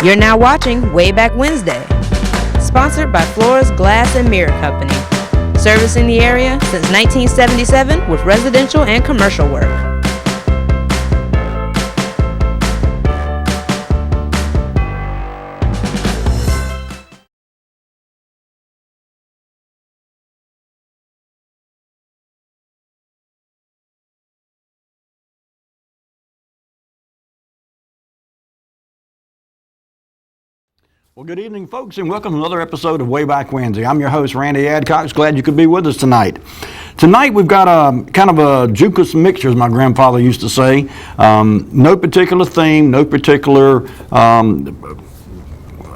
You're now watching Wayback Wednesday, sponsored by Flora's Glass and Mirror Company, servicing the area since 1977 with residential and commercial work. Well, good evening, folks, and welcome to another episode of Wayback Wednesday. I'm your host, Randy Adcox. Glad you could be with us tonight. Tonight, we've got a kind of a juice mixture, as my grandfather used to say. No particular theme, no particular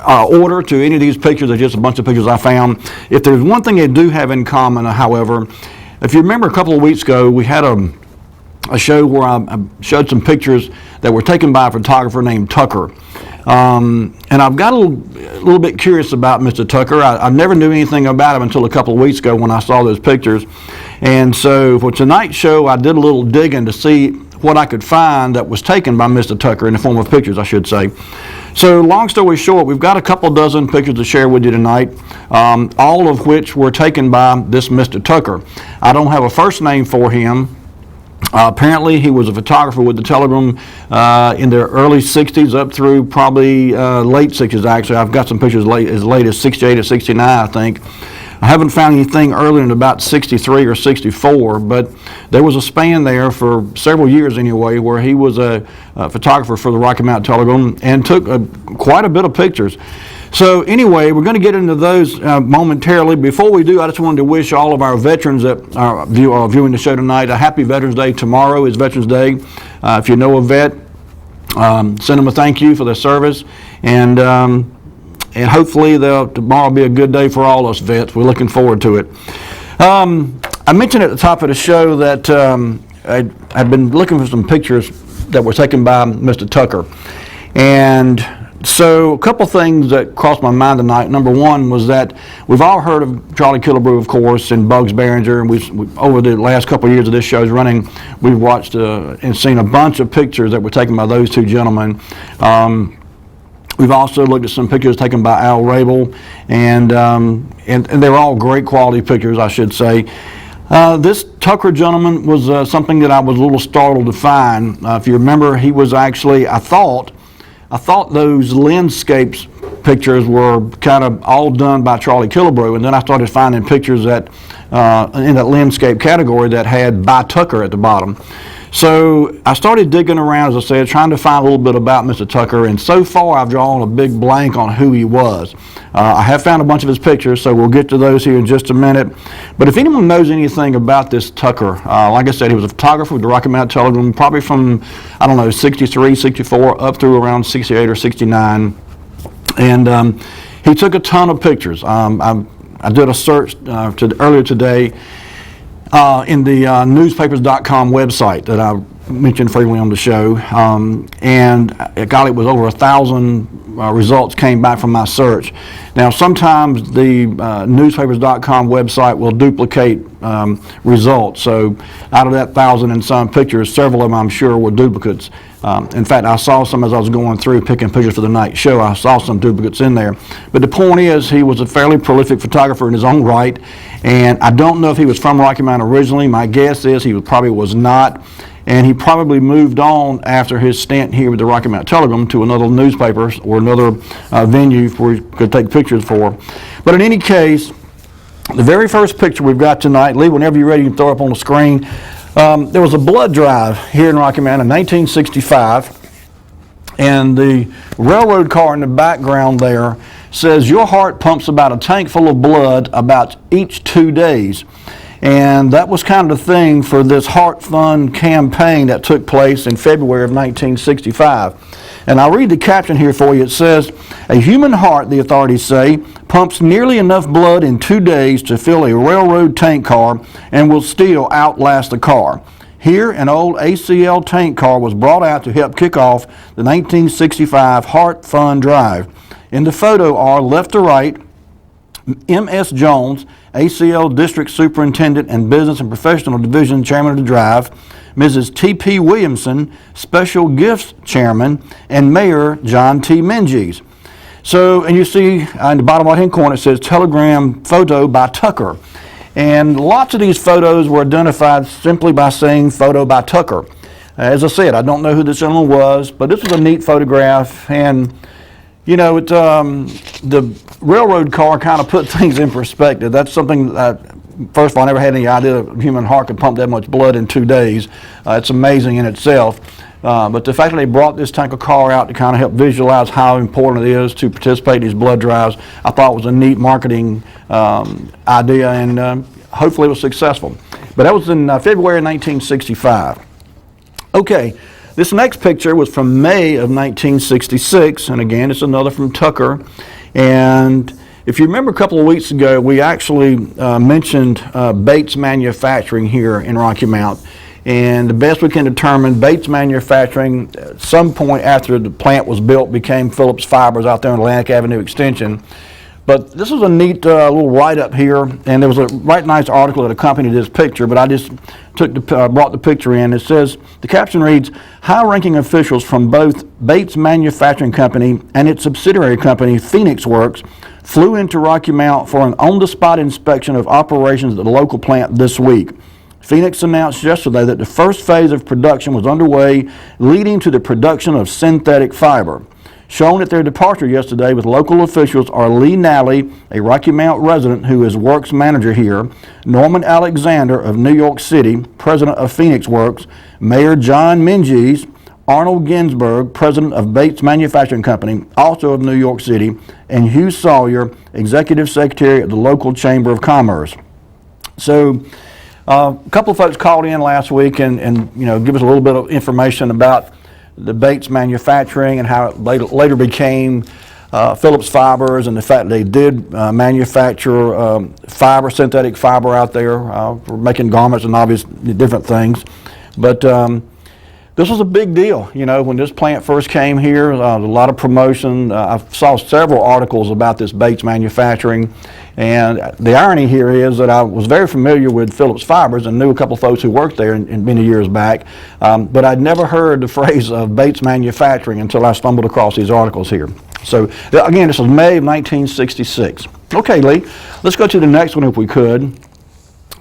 order to any of these pictures. They're just a bunch of pictures I found. If there's one thing they do have in common, however, if you remember a couple of weeks ago, we had a show where I showed some pictures that were taken by a photographer named Tucker. And I've got a little bit curious about Mr. Tucker. I never knew anything about him until a couple of weeks ago when I saw those pictures. And so for tonight's show, I did a little digging to see what I could find that was taken by Mr. Tucker in the form of pictures, I should say. So long story short, we've got a couple dozen pictures to share with you tonight, all of which were taken by this Mr. Tucker. I don't have a first name for him. Apparently, he was a photographer with the Telegram in the early 60s up through probably late 60s, actually. I've got some pictures as late as 68 or 69, I think. I haven't found anything earlier than about 63 or 64, but there was a span there for several years anyway where he was a photographer for the Rocky Mountain Telegram and took quite a bit of pictures. So anyway, we're going to get into those momentarily. Before we do, I just wanted to wish all of our veterans that are viewing the show tonight a happy Veterans Day. Tomorrow is Veterans Day. If you know a vet, send them a thank you for their service, and hopefully tomorrow will be a good day for all us vets. We're looking forward to it. I mentioned at the top of the show that I'd been looking for some pictures that were taken by Mr. Tucker, and so a couple things that crossed my mind tonight. Number one was that we've all heard of Charlie Killebrew, of course, and Bugs Behringer, and we've over the last couple of years of this show's running, we've watched and seen a bunch of pictures that were taken by those two gentlemen. We've also looked at some pictures taken by Al Rabel, and they're all great quality pictures, I should say. This Tucker gentleman was something that I was a little startled to find. If you remember, he was actually, I thought those landscapes pictures were kind of all done by Charlie Killebrew, and then I started finding pictures that in that landscape category that had by Tucker at the bottom. So I started digging around, as I said, trying to find a little bit about Mr. Tucker, and so far I've drawn a big blank on who he was. I have found a bunch of his pictures, so we'll get to those here in just a minute. But if anyone knows anything about this Tucker, like I said, he was a photographer with the Rocky Mountain Telegram, probably from, 63, 64, up through around 68 or 69. And he took a ton of pictures. I did a search earlier today in the newspapers.com website that I mentioned frequently on the show, and it was over 1,000 results came back from my search. Now, sometimes the newspapers.com website will duplicate results, so out of that 1,000 and some pictures, several of them I'm sure were duplicates. In fact, I saw some as I was going through picking pictures for the night show. I saw some duplicates in there. But the point is, he was a fairly prolific photographer in his own right, and I don't know if he was from Rocky Mountain originally. My guess is he probably was not, and he probably moved on after his stint here with the Rocky Mountain Telegram to another newspaper or another venue where he could take pictures for. But in any case, the very first picture we've got tonight, Lee, whenever you're ready, you can throw it up on the screen. There was a blood drive here in Rocky Mountain in 1965, and the railroad car in the background there says your heart pumps about a tank full of blood about each 2 days. And that was kind of the thing for this Heart Fund campaign that took place in February of 1965. And I'll read the caption here for you. It says, a human heart, the authorities say, pumps nearly enough blood in 2 days to fill a railroad tank car and will still outlast the car. Here, an old ACL tank car was brought out to help kick off the 1965 Heart Fund Drive. In the photo are, left to right, M.S. Jones, ACL District Superintendent and Business and Professional Division Chairman of the Drive, Mrs. T.P. Williamson, Special Gifts Chairman, and Mayor John T. Menges. So, and you see in the bottom right-hand corner, it says Telegram photo by Tucker. And lots of these photos were identified simply by saying photo by Tucker. As I said, I don't know who this gentleman was, but this was a neat photograph. And, you know, the railroad car kind of put things in perspective. That's something that, first of all, I never had any idea a human heart could pump that much blood in 2 days. It's amazing in itself. But the fact that they brought this tanker car out to kind of help visualize how important it is to participate in these blood drives, I thought was a neat marketing idea, and hopefully it was successful. But that was in February 1965. Okay, this next picture was from May of 1966, and again, it's another from Tucker. And if you remember a couple of weeks ago, we actually mentioned Bates Manufacturing here in Rocky Mount. And the best we can determine, Bates Manufacturing, at some point after the plant was built, became Phillips Fibers out there on Atlantic Avenue Extension. But this was a neat little write-up here, and there was a right nice article that accompanied this picture, but I just brought the picture in. It says, the caption reads, high-ranking officials from both Bates Manufacturing Company and its subsidiary company, Phoenix Works, flew into Rocky Mount for an on-the-spot inspection of operations at the local plant this week. Phoenix announced yesterday that the first phase of production was underway, leading to the production of synthetic fiber. Shown at their departure yesterday with local officials are Lee Nally, a Rocky Mount resident who is works manager here, Norman Alexander of New York City, president of Phoenix Works, Mayor John Menges, Arnold Ginsberg, president of Bates Manufacturing Company, also of New York City, and Hugh Sawyer, executive secretary of the local Chamber of Commerce. So, a couple of folks called in last week and you know, give us a little bit of information about the Bates Manufacturing and how it later became Phillips Fibers, and the fact they did manufacture fiber, synthetic fiber out there for making garments and obvious different things. But this was a big deal, you know, when this plant first came here. A lot of promotion. I saw several articles about this Bates Manufacturing. And the irony here is that I was very familiar with Phillips Fibers and knew a couple of folks who worked there in many years back, but I'd never heard the phrase of Bates Manufacturing until I stumbled across these articles here. So again, this was May of 1966. Okay, Lee, let's go to the next one if we could.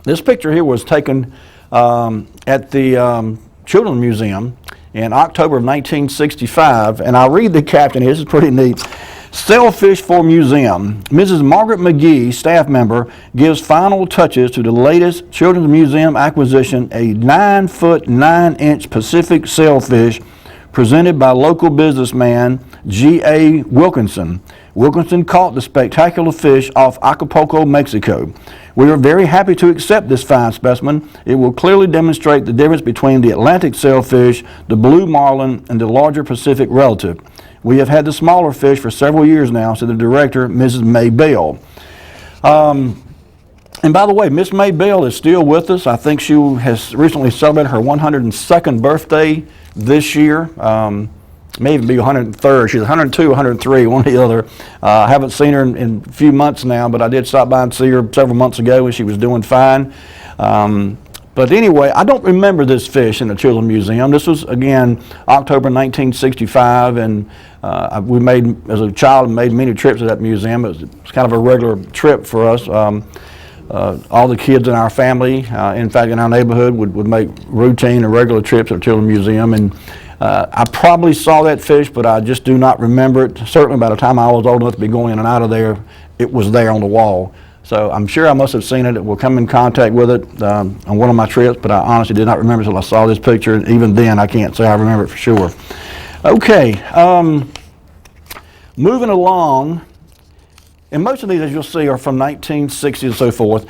This picture here was taken at the Children's Museum in October of 1965, and I'll read the caption here. This is pretty neat. Sailfish for Museum. Mrs. Margaret McGee, staff member, gives final touches to the latest Children's Museum acquisition, a 9-foot 9-inch Pacific sailfish presented by local businessman G.A. Wilkinson. Wilkinson caught the spectacular fish off Acapulco, Mexico. We are very happy to accept this fine specimen. It will clearly demonstrate the difference between the Atlantic sailfish, the blue marlin, and the larger Pacific relative. We have had the smaller fish for several years now, said the director, Mrs. May Bell. And by the way, Miss May Bell is still with us. I think she has recently celebrated her 102nd birthday this year. May even be 103rd. She's 102, 103, one or the other. I haven't seen her in a few months now, but I did stop by and see her several months ago, and she was doing fine. But anyway, I don't remember this fish in the Children's Museum. This was, again, October 1965, and we made, as a child, made many trips to that museum. It was kind of a regular trip for us. All the kids in our family, in fact, in our neighborhood, would make routine and regular trips to the Children's Museum. And I probably saw that fish, but I just do not remember it. Certainly by the time I was old enough to be going in and out of there, it was there on the wall. So I'm sure I must have seen it. We'll come in contact with it on one of my trips, but I honestly did not remember until I saw this picture. And even then, I can't say I remember it for sure. Okay, moving along. And most of these, as you'll see, are from 1960 and so forth.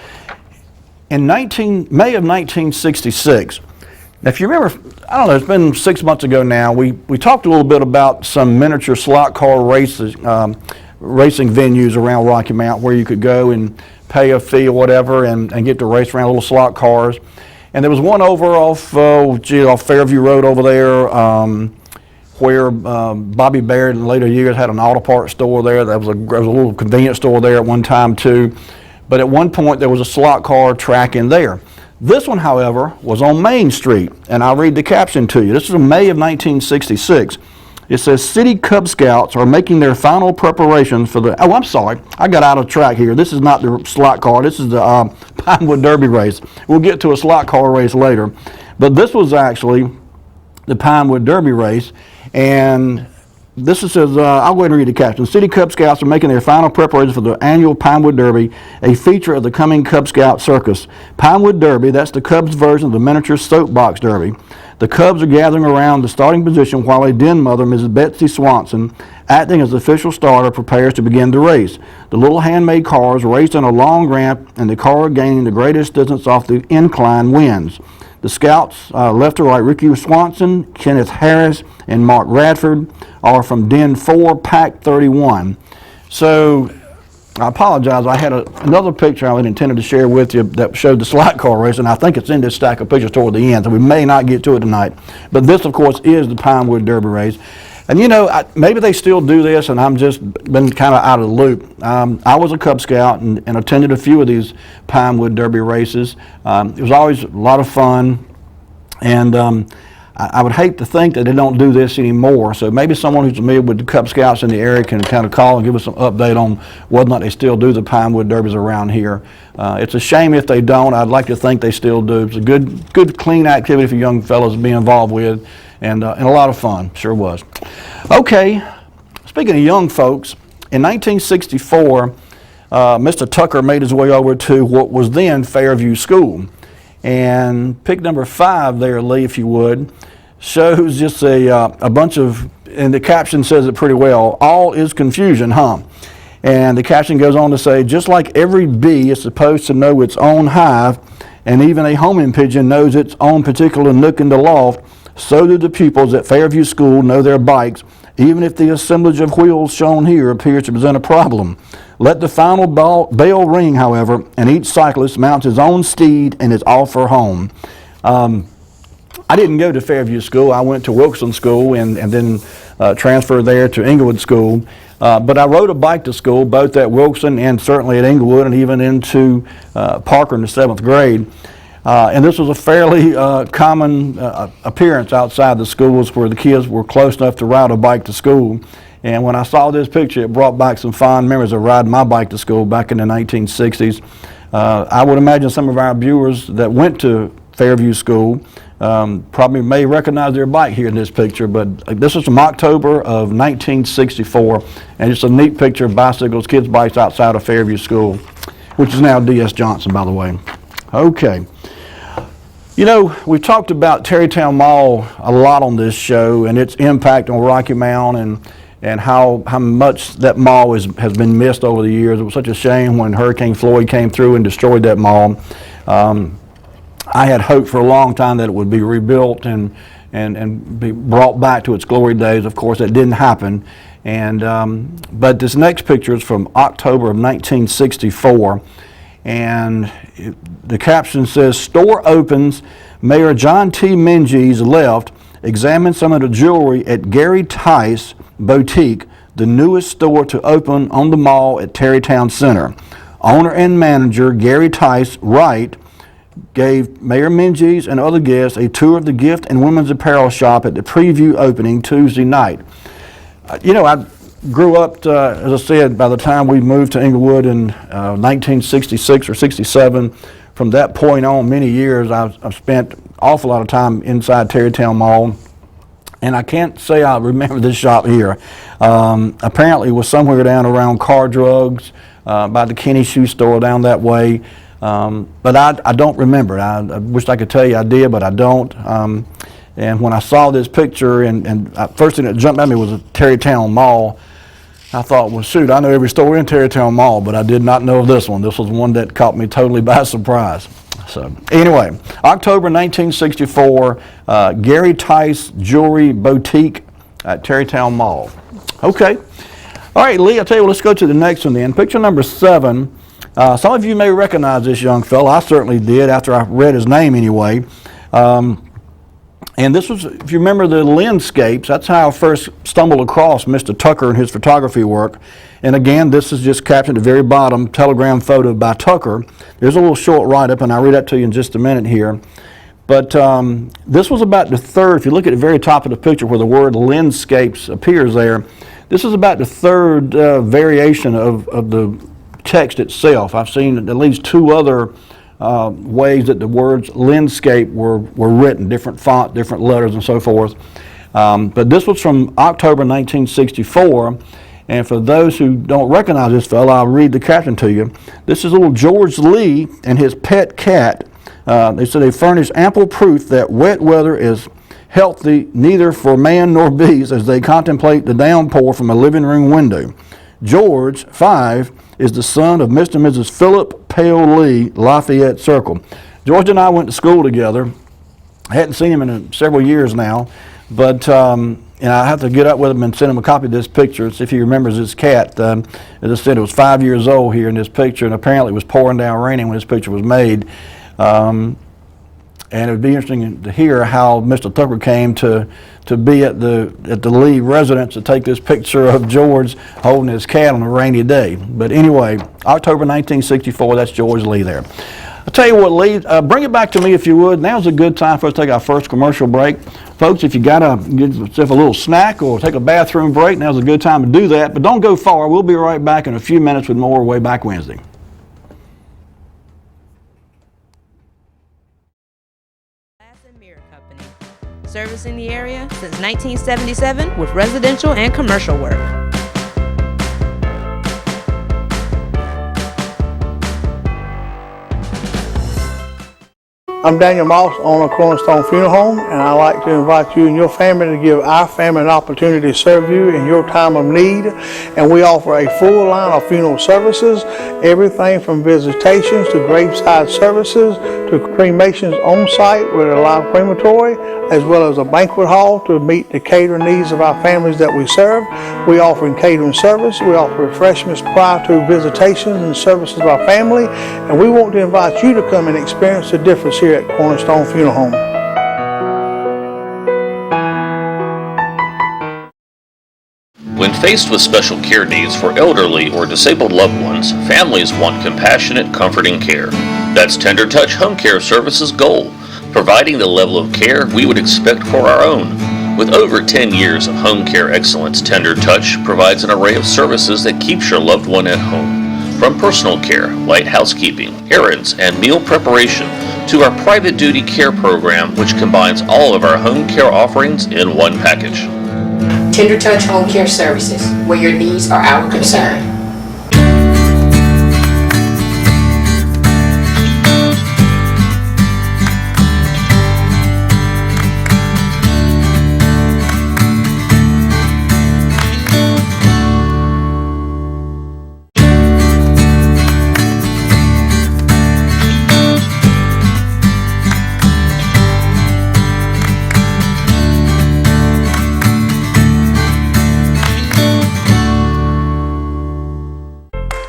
In May of 1966, now if you remember, I don't know, it's been 6 months ago now, we talked a little bit about some miniature slot car races, racing venues around Rocky Mount where you could go and pay a fee or whatever and get to race around little slot cars. And there was one over off Fairview Road over there, where Bobby Baird in later years had an auto parts store there. There was a little convenience store there at one time too. But at one point there was a slot car track in there. This one, however, was on Main Street, and I'll read the caption to you. This is in May of 1966. It says City Cub Scouts are making their final preparations for the, oh, I'm sorry, I got out of track here. This is not the slot car, this is the Pinewood Derby race. We'll get to a slot car race later. But this was actually the Pinewood Derby race, and this says, I'll go ahead and read the caption. City Cub Scouts are making their final preparations for the annual Pinewood Derby, a feature of the coming Cub Scout circus. Pinewood Derby, that's the Cubs version of the miniature soapbox derby. The Cubs are gathering around the starting position while a den mother, Mrs. Betsy Swanson, acting as the official starter, prepares to begin the race. The little handmade cars race on a long ramp, and the car gaining the greatest distance off the incline wins. The Scouts, left to right, Ricky Swanson, Kenneth Harris, and Mark Radford, are from Den 4, Pack 31. So, I apologize, I had another picture I had intended to share with you that showed the slot car race, and I think it's in this stack of pictures toward the end, so we may not get to it tonight. But this, of course, is the Pinewood Derby race. And you know, maybe they still do this, and I'm just been kind of out of the loop. I was a Cub Scout and attended a few of these Pinewood Derby races. It was always a lot of fun, and I would hate to think that they don't do this anymore. So maybe someone who's familiar with the Cub Scouts in the area can kind of call and give us some update on whether or not they still do the Pinewood Derbies around here. It's a shame if they don't. I'd like to think they still do. It's a good, clean activity for young fellows to be involved with. And a lot of fun, sure was. Okay, speaking of young folks, in 1964, Mr. Tucker made his way over to what was then Fairview School. And pick number 5 there, Lee, if you would, shows just a bunch of, and the caption says it pretty well, all is confusion, huh? And the caption goes on to say, just like every bee is supposed to know its own hive, and even a homing pigeon knows its own particular nook in the loft, so do the pupils at Fairview School know their bikes, even if the assemblage of wheels shown here appears to present a problem. Let the final bell ring, however, and each cyclist mounts his own steed and is off for home. I didn't go to Fairview School. I went to Wilson School and then transferred there to Inglewood School. But I rode a bike to school, both at Wilson and certainly at Inglewood, and even into Parker in the 7th grade. And this was a fairly common appearance outside the schools where the kids were close enough to ride a bike to school. And when I saw this picture, it brought back some fond memories of riding my bike to school back in the 1960s. I would imagine some of our viewers that went to Fairview School probably may recognize their bike here in this picture, but this is from October of 1964, and it's a neat picture of bicycles, kids' bikes outside of Fairview School, which is now D.S. Johnson, by the way. Okay. You know, we've talked about Terrytown Mall a lot on this show and its impact on Rocky Mount and how much that mall has been missed over the years. It was such a shame when Hurricane Floyd came through and destroyed that mall. I had hoped for a long time that it would be rebuilt and be brought back to its glory days. Of course, that didn't happen. But this next picture is from October of 1964. And the caption says, store opens, Mayor John T. Minges left, examined some of the jewelry at Gary Tice Boutique, the newest store to open on the mall at Terrytown Center. Owner and manager Gary Tice Wright gave Mayor Minges and other guests a tour of the gift and women's apparel shop at the preview opening Tuesday night. You know, I grew up, as I said, by the time we moved to Inglewood in 1966 or 67, from that point on, many years, I've spent an awful lot of time inside Terrytown Mall. And I can't say I remember this shop here. Apparently it was somewhere down around Car Drugs, by the Kenny Shoe Store down that way. But I don't remember. I wish I could tell you I did, but I don't. And when I saw this picture, and first thing that jumped at me was a Terrytown Mall, I thought, well, shoot, I know every store in Terrytown Mall, but I did not know of this one. This was one that caught me totally by surprise. So anyway, October 1964, Gary Tice Jewelry Boutique at Terrytown Mall. Okay. All right, Lee, I'll tell you what, let's go to the next one then. Picture number 7. Some of you may recognize this young fellow. I certainly did after I read his name anyway. And this was, if you remember the landscapes, that's how I first stumbled across Mr. Tucker and his photography work. And again, this is just captioned at the very bottom, telegram photo by Tucker. There's a little short write-up, and I'll read that to you in just a minute here. But this was about the third, if you look at the very top of the picture where the word landscapes appears there, this is about the third variation of the text itself. I've seen at least two other ways that the words landscape were written, different font, different letters, and so forth. But this was from October 1964, and for those who don't recognize this fellow, I'll read the caption to you. This is little George Lee and his pet cat. They said they furnish ample proof that wet weather is healthy neither for man nor beast as they contemplate the downpour from a living room window. George, 5, is the son of Mr. and Mrs. Philip Pale Lee, Lafayette Circle. George and I went to school together. I hadn't seen him in several years now, but I have to get up with him and send him a copy of this picture, see if he remembers his cat. As I said, it was 5 years old here in this picture, and apparently it was pouring down raining when this picture was made. And it would be interesting to hear how Mr. Tucker came to be at the Lee residence to take this picture of George holding his cat on a rainy day. But anyway, October 1964, that's George Lee there. I'll tell you what, Lee, bring it back to me if you would. Now's a good time for us to take our first commercial break. Folks, if you got to get yourself a little snack or take a bathroom break, now's a good time to do that. But don't go far. We'll be right back in a few minutes with more Wayback Wednesday. Servicing the area since 1977 with residential and commercial work. I'm Daniel Moss, owner of Cornerstone Funeral Home, and I'd like to invite you and your family to give our family an opportunity to serve you in your time of need. And we offer a full line of funeral services, everything from visitations to graveside services to cremations on site with a live crematory, as well as a banquet hall to meet the catering needs of our families that we serve. We offer catering service. We offer refreshments prior to visitations and services of our family. And we want to invite you to come and experience the difference here at Cornerstone Funeral Home. When faced with special care needs for elderly or disabled loved ones, families want compassionate, comforting care. That's Tender Touch Home Care Services' goal, providing the level of care we would expect for our own. With over 10 years of home care excellence, Tender Touch provides an array of services that keeps your loved one at home. From personal care, light housekeeping, errands, and meal preparation, to our private duty care program, which combines all of our home care offerings in one package. Tender Touch Home Care Services, where your needs are our concern.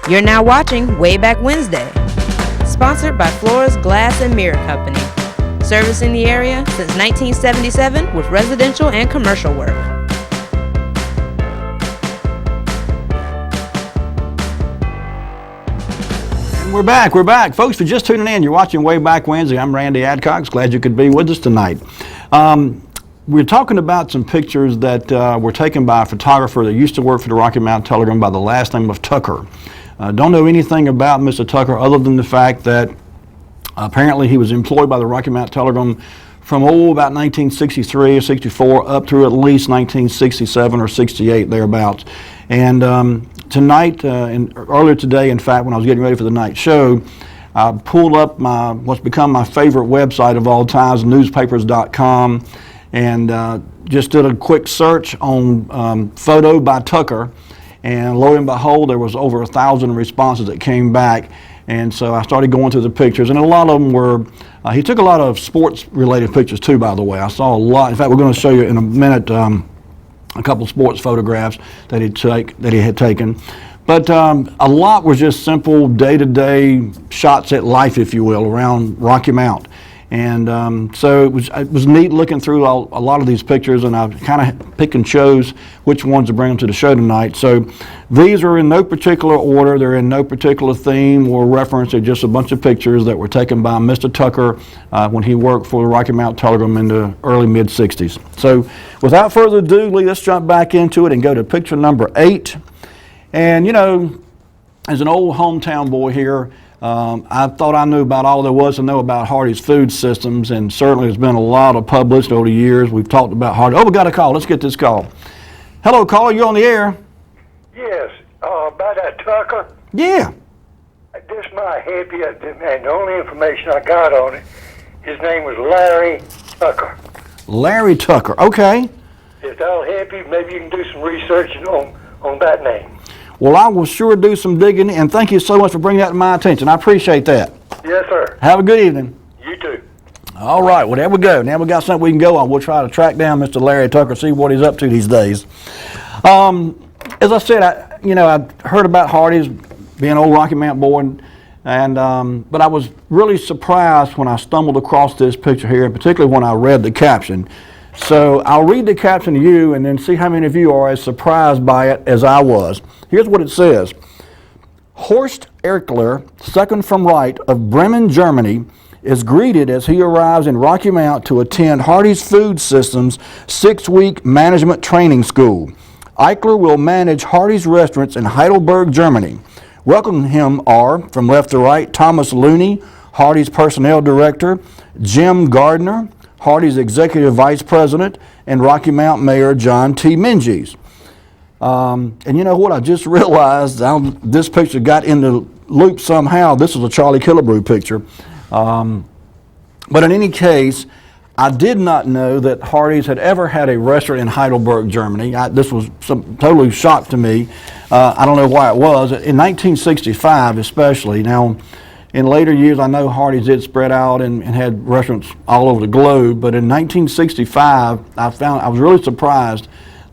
You're now watching Wayback Wednesday, sponsored by Flores Glass and Mirror Company, servicing the area since 1977 with residential and commercial work. And we're back. Folks, for just tuning in, you're watching Wayback Wednesday. I'm Randy Adcox. Glad you could be with us tonight. We're talking about some pictures that were taken by a photographer that used to work for the Rocky Mountain Telegram by the last name of Tucker. Don't know anything about Mr. Tucker other than the fact that apparently he was employed by the Rocky Mountain Telegram from about 1963 or 64 up through at least 1967 or 68, thereabouts. And tonight, earlier today, in fact, when I was getting ready for the night show, I pulled up what's become my favorite website of all times, newspapers.com, and just did a quick search on photo by Tucker. And lo and behold, there was over 1,000 responses that came back. And so I started going through the pictures, and a lot of them were, he took a lot of sports-related pictures too, by the way. I saw a lot. In fact, we're going to show you in a minute a couple sports photographs that he had taken. But a lot was just simple day-to-day shots at life, if you will, around Rocky Mount. And so it was neat looking through a lot of these pictures, and I kind of pick and chose which ones to bring them to the show tonight. So these are in no particular order. They're in no particular theme or reference. They're just a bunch of pictures that were taken by Mr. Tucker when he worked for the Rocky Mount Telegram in the early mid-'60s. So without further ado, Lee, let's jump back into it and go to picture number 8. And, you know, as an old hometown boy here, I thought I knew about all there was to know about Hardee's food systems, and certainly there's been a lot of publicity over the years. We've talked about Hardee. Oh, we got a call. Let's get this call. Hello, caller. You're on the air. Yes, about that Tucker. Yeah. This might help you, and the only information I got on it, his name was Larry Tucker. Larry Tucker. Okay. If that'll help you, maybe you can do some research on that name. Well, I will sure do some digging, and thank you so much for bringing that to my attention. I appreciate that. Yes, sir. Have a good evening. You too. All right, well, there we go. Now we got something we can go on. We'll try to track down Mr. Larry Tucker, see what he's up to these days. As I said, I heard about Hardee's, being an old Rocky Mount boy, but I was really surprised when I stumbled across this picture here, and particularly when I read the caption. So I'll read the caption to you and then see how many of you are as surprised by it as I was. Here's what it says. Horst Erkler, second from right, of Bremen, Germany, is greeted as he arrives in Rocky Mount to attend Hardee's Food Systems 6-week management training school. Eichler will manage Hardee's restaurants in Heidelberg, Germany. Welcoming him are, from left to right, Thomas Looney, Hardee's Personnel Director, Jim Gardner, Hardee's Executive Vice President, and Rocky Mount Mayor John T. Menges. And you know what? I just realized this picture got in the loop somehow. This is a Charlie Killebrew picture. But in any case, I did not know that Hardee's had ever had a restaurant in Heidelberg, Germany. This was totally shock to me. I don't know why it was. In 1965 especially. Now, in later years, I know Hardee's did spread out and had restaurants all over the globe, but in 1965, I was really surprised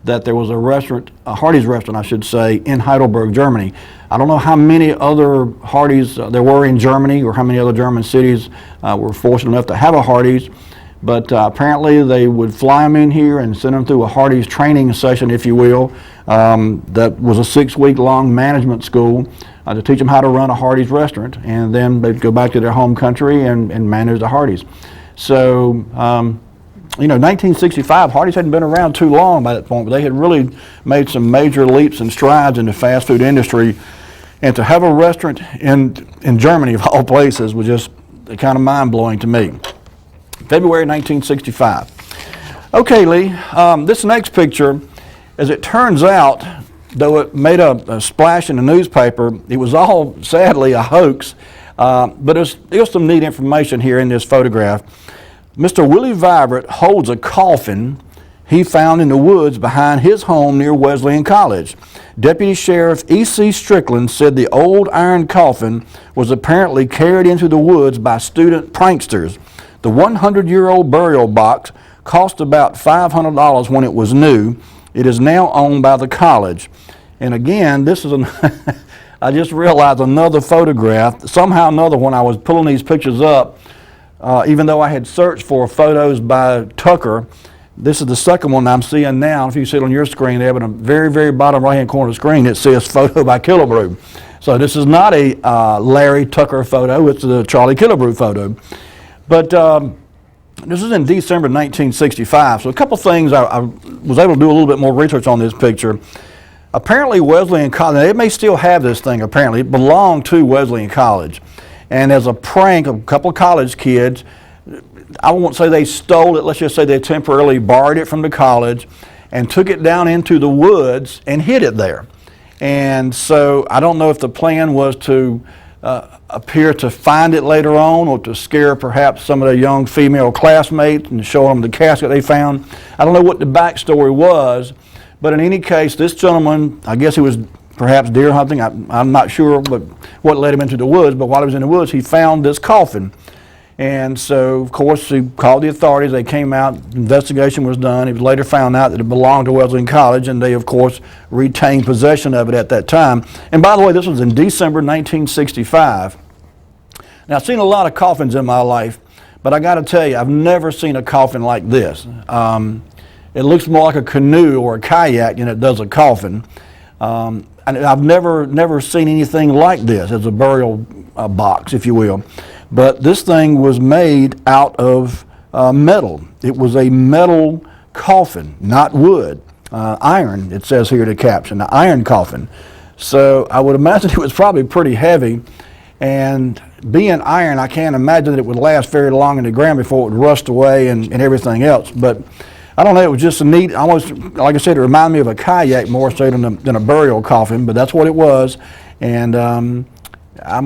that there was a restaurant, a Hardee's restaurant, I should say, in Heidelberg, Germany. I don't know how many other Hardee's there were in Germany, or how many other German cities were fortunate enough to have a Hardee's, but apparently they would fly them in here and send them through a Hardee's training session, if you will. That was a 6-week long management school to teach them how to run a Hardee's restaurant, and then they'd go back to their home country and manage the Hardee's. So, 1965, Hardee's hadn't been around too long by that point, but they had really made some major leaps and strides in the fast food industry, and to have a restaurant in Germany, of all places, was just kind of mind-blowing to me. February 1965. Okay, Lee, this next picture, as it turns out, though it made a splash in the newspaper, it was all, sadly, a hoax, but there's some neat information here in this photograph. Mr. Willie Vibrant holds a coffin he found in the woods behind his home near Wesleyan College. Deputy Sheriff E.C. Strickland said the old iron coffin was apparently carried into the woods by student pranksters. The 100-year-old burial box cost about $500 when it was new. It is now owned by the college. And again, this is I just realized another photograph. Somehow or another, when I was pulling these pictures up, even though I had searched for photos by Tucker, this is the second one I'm seeing now. If you see it on your screen there, but on the very, very bottom right-hand corner of the screen, it says photo by Killebrew. So this is not a Larry Tucker photo, it's a Charlie Killebrew photo. But this is in December 1965. So a couple things I was able to do a little bit more research on this picture. Apparently Wesleyan College, they may still have this thing apparently, it belonged to Wesleyan College. And as a prank, a couple of college kids, I won't say they stole it, let's just say they temporarily borrowed it from the college and took it down into the woods and hid it there. And so I don't know if the plan was to appear to find it later on, or to scare perhaps some of the young female classmates and show them the casket they found. I don't know what the backstory was, but in any case, this gentleman, I guess he was perhaps deer hunting, I'm not sure what led him into the woods, but while he was in the woods, he found this coffin. And so, of course, he called the authorities. They came out, investigation was done. It was later found out that it belonged to Wesleyan College, and they, of course, retained possession of it at that time. And by the way, this was in December 1965. Now, I've seen a lot of coffins in my life, but I got to tell you, I've never seen a coffin like this. It looks more like a canoe or a kayak than it does a coffin. And I've never seen anything like this as a burial box, if you will. But this thing was made out of metal. It was a metal coffin, not wood. Iron, it says here in the caption, an iron coffin. So I would imagine it was probably pretty heavy. And being iron, I can't imagine that it would last very long in the ground before it would rust away and everything else. But I don't know, it was just a neat, almost, like I said, it reminded me of a kayak more so than a burial coffin, but that's what it was. And I'm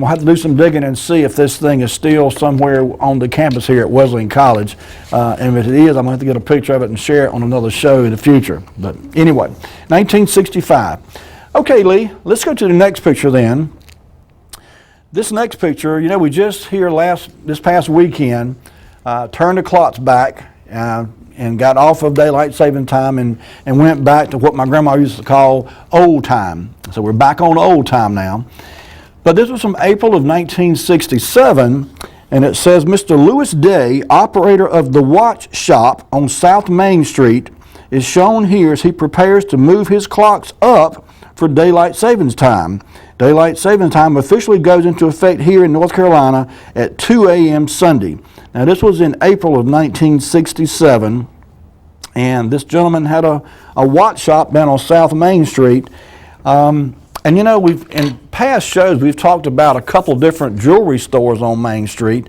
going to have to do some digging and see if this thing is still somewhere on the campus here at Wesleyan College. And if it is, I'm going to have to get a picture of it and share it on another show in the future. But anyway, 1965. Okay, Lee, let's go to the next picture then. This next picture, you know, we just here this past weekend turned the clocks back and got off of daylight saving time and went back to what my grandma used to call old time. So we're back on old time now. But this was from April of 1967, and it says, Mr. Lewis Day, operator of the watch shop on South Main Street, is shown here as he prepares to move his clocks up for daylight savings time. Daylight savings time officially goes into effect here in North Carolina at 2 a.m. Sunday. Now this was in April of 1967, and this gentleman had a watch shop down on South Main Street. And you know, in past shows we've talked about a couple different jewelry stores on Main Street.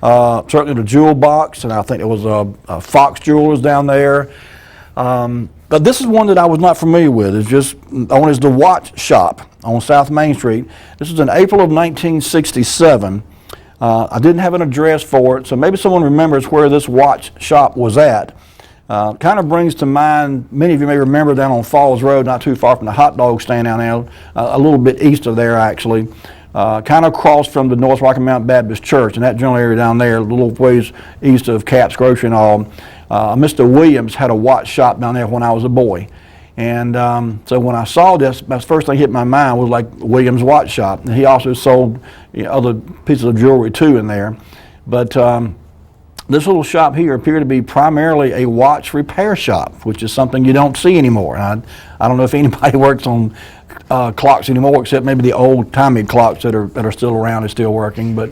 Certainly the Jewel Box, and I think there was a Fox Jewelers down there. But this is one that I was not familiar with. It's just known as the Watch Shop on South Main Street. This was in April of 1967. I didn't have an address for it, so maybe someone remembers where this watch shop was at. Kind of brings to mind, many of you may remember down on Falls Road, not too far from the hot dog stand down there, a little bit east of there actually, kind of across from the North Rocky Mount Baptist Church, in that general area down there, a little ways east of Cat's Grocery and all. Mr. Williams had a watch shop down there when I was a boy. And so when I saw this, the first thing hit my mind was like Williams Watch Shop. And he also sold, you know, other pieces of jewelry too in there. But this little shop here appeared to be primarily a watch repair shop, which is something you don't see anymore. And I don't know if anybody works on clocks anymore, except maybe the old-timey clocks that are still around and still working. But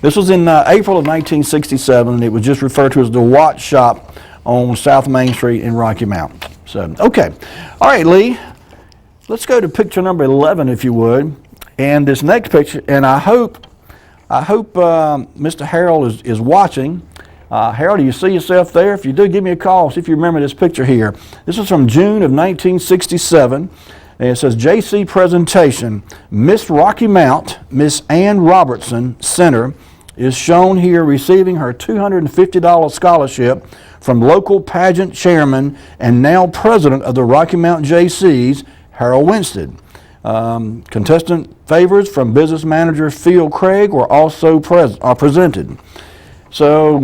this was in April of 1967, and it was just referred to as the Watch Shop on South Main Street in Rocky Mount. So, okay. All right, Lee, let's go to picture number 11, if you would. And this next picture, and I hope Mr. Harold is watching. Harold, do you see yourself there? If you do, give me a call, see if you remember this picture here. This is from June of 1967. And it says, JC presentation, Miss Rocky Mount, Miss Ann Robertson, Center, is shown here receiving her $250 scholarship from local pageant chairman and now president of the Rocky Mount JCs, Harold Winstead. Contestant favors from business manager Phil Craig were also presented. So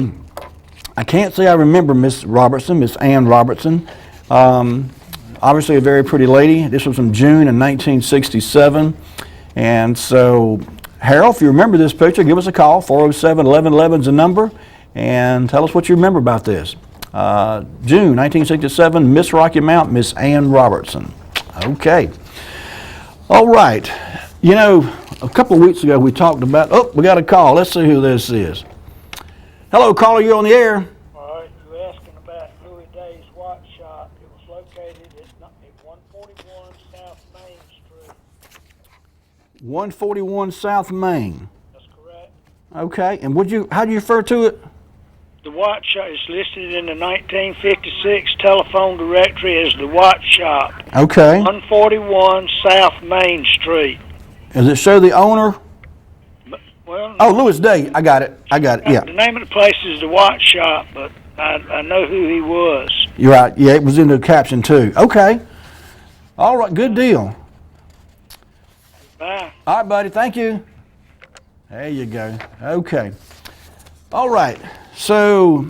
I can't say I remember Miss Robertson, Miss Ann Robertson. Obviously a very pretty lady. This was from June in 1967. And so, Harold, if you remember this picture, give us a call. 407-1111 is the number. And tell us what you remember about this. June 1967, Miss Rocky Mount, Miss Ann Robertson. Okay. All right. You know, a couple of weeks ago we talked about, we got a call. Let's see who this is. Hello, caller, you're on the air. All right, you're asking about Louis Day's Watch Shop. It was located at 141 South Main Street. 141 South Main. That's correct. Okay, and how do you refer to it? The Watch Shop is listed in the 1956 telephone directory as the Watch Shop. Okay. 141 South Main Street. Does it show the owner? Well, Oh, Lewis Day. I got it. Yeah. The name of the place is the Watch Shop, but I know who he was. You're right. Yeah, it was in the caption too. Okay. All right. Good deal. Bye. All right, buddy. Thank you. There you go. Okay. All right. So,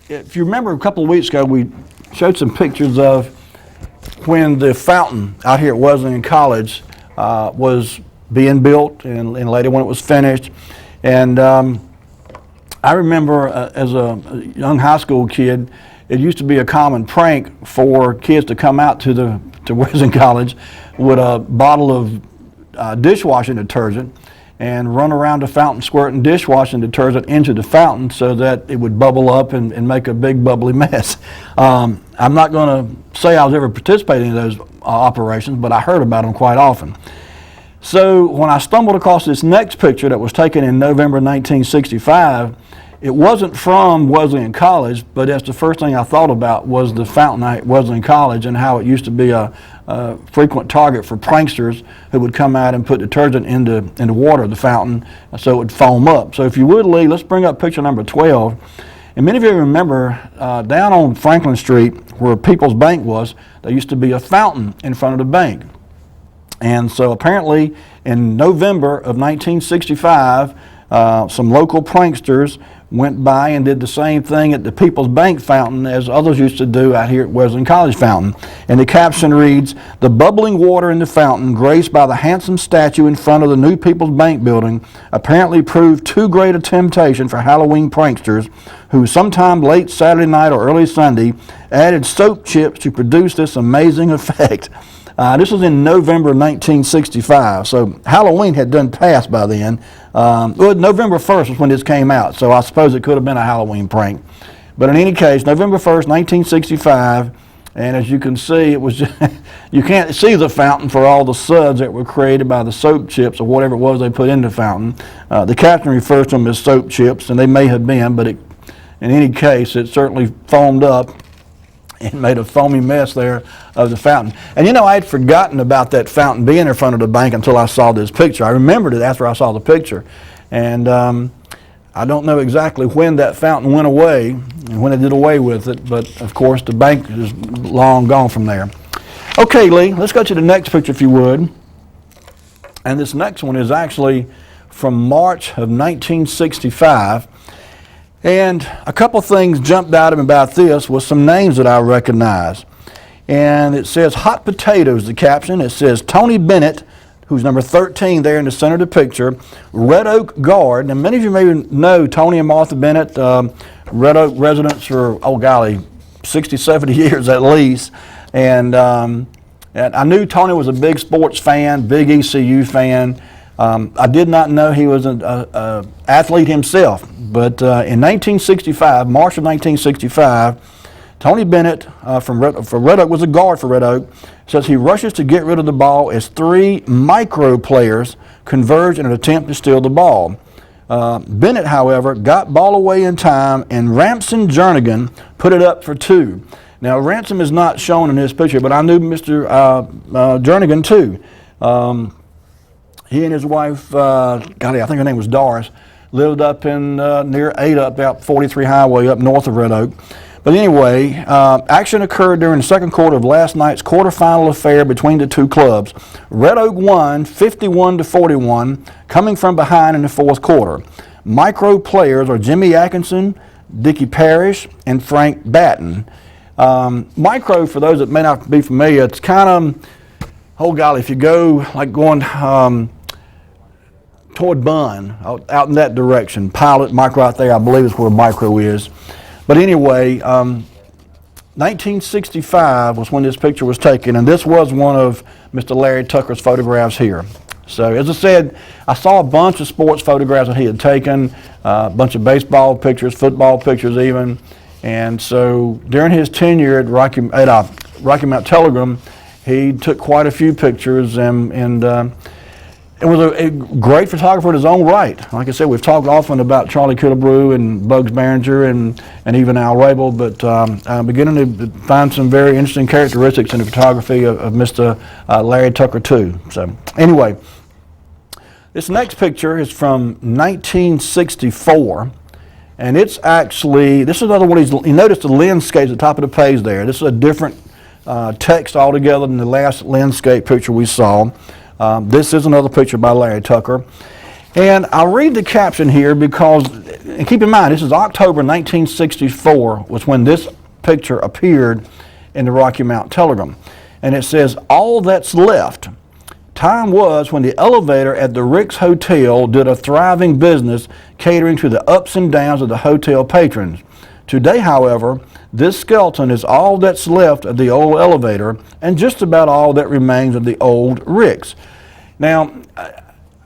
if you remember a couple of weeks ago, we showed some pictures of when the fountain out here at Wesleyan College was being built and later when it was finished. And I remember as a young high school kid, it used to be a common prank for kids to come out to Wesleyan College with a bottle of dishwashing detergent and run around the fountain squirting dishwashing detergent into the fountain so that it would bubble up and make a big bubbly mess. I'm not going to say I was ever participating in those operations, but I heard about them quite often. So when I stumbled across this next picture that was taken in November 1965, it wasn't from Wesleyan College, but that's the first thing I thought about was the fountain at Wesleyan College and how it used to be a frequent target for pranksters who would come out and put detergent into water, the fountain, so it would foam up. So if you would, Lee, let's bring up picture number 12. And many of you remember down on Franklin Street where People's Bank was, there used to be a fountain in front of the bank. And so apparently in November of 1965, some local pranksters went by and did the same thing at the People's Bank fountain as others used to do out here at Wesleyan College fountain. And the caption reads, "The bubbling water in the fountain, graced by the handsome statue in front of the new People's Bank building, apparently proved too great a temptation for Halloween pranksters who sometime late Saturday night or early Sunday added soap chips to produce this amazing effect." This was in November 1965, so Halloween had done passed by then. Well, November 1st was when this came out, so I suppose it could have been a Halloween prank. But in any case, November 1st, 1965, and as you can see, it was just you can't see the fountain for all the suds that were created by the soap chips or whatever it was they put in the fountain. The caption refers to them as soap chips, and they may have been, but in any case, it certainly foamed up and made a foamy mess there of the fountain. And you know, I had forgotten about that fountain being in front of the bank until I saw this picture. I remembered it after I saw the picture. And I don't know exactly when that fountain went away and when they did away with it, but of course the bank is long gone from there. Okay, Lee, let's go to the next picture if you would. And this next one is actually from March of 1965. And a couple things jumped out at me about this was some names that I recognize. And it says hot potatoes, the caption. It says Tony Bennett, who's number 13 there in the center of the picture, Red Oak guard. And many of you may know Tony and Martha Bennett, Red Oak residents for, oh golly, 60, 70 years at least. And I knew Tony was a big sports fan, big ECU fan. I did not know he was an athlete himself, but in 1965, March of 1965, Tony Bennett from Red Oak was a guard for Red Oak, says he rushes to get rid of the ball as three micro players converge in an attempt to steal the ball. Bennett, however, got ball away in time, and Ramson Jernigan put it up for two. Now, Ransom is not shown in this picture, but I knew Mr. Jernigan too. He and his wife, golly, I think her name was Doris, lived up in near Ada, about 43 Highway, up north of Red Oak. But anyway, action occurred during the second quarter of last night's quarterfinal affair between the two clubs. Red Oak won 51-41, coming from behind in the fourth quarter. Micro players are Jimmy Atkinson, Dickie Parrish, and Frank Batten. Micro, for those that may not be familiar, it's kind of, oh golly, if you go like going toward Bunn, out in that direction, Pilot, Micro out there, I believe is where Micro is. But anyway, 1965 was when this picture was taken, and this was one of Mr. Larry Tucker's photographs here. So as I said, I saw a bunch of sports photographs that he had taken, a bunch of baseball pictures, football pictures even. And so during his tenure at Rocky Mount Telegram, he took quite a few pictures, and it was a great photographer in his own right. Like I said, we've talked often about Charlie Killebrew and Bugs Behringer and even Al Rabel, but I'm beginning to find some very interesting characteristics in the photography of Mr. Larry Tucker too. So anyway, this next picture is from 1964, and it's actually, this is another one of these, you notice the landscape at the top of the page there. This is a different text altogether than the last landscape picture we saw. This is another picture by Larry Tucker. And I'll read the caption here because, and keep in mind, this is October 1964 was when this picture appeared in the Rocky Mount Telegram. And it says, "All that's left. time was when the elevator at the Rick's Hotel did a thriving business catering to the ups and downs of the hotel patrons. Today, however, this skeleton is all that's left of the old elevator and just about all that remains of the old Rick's. Now,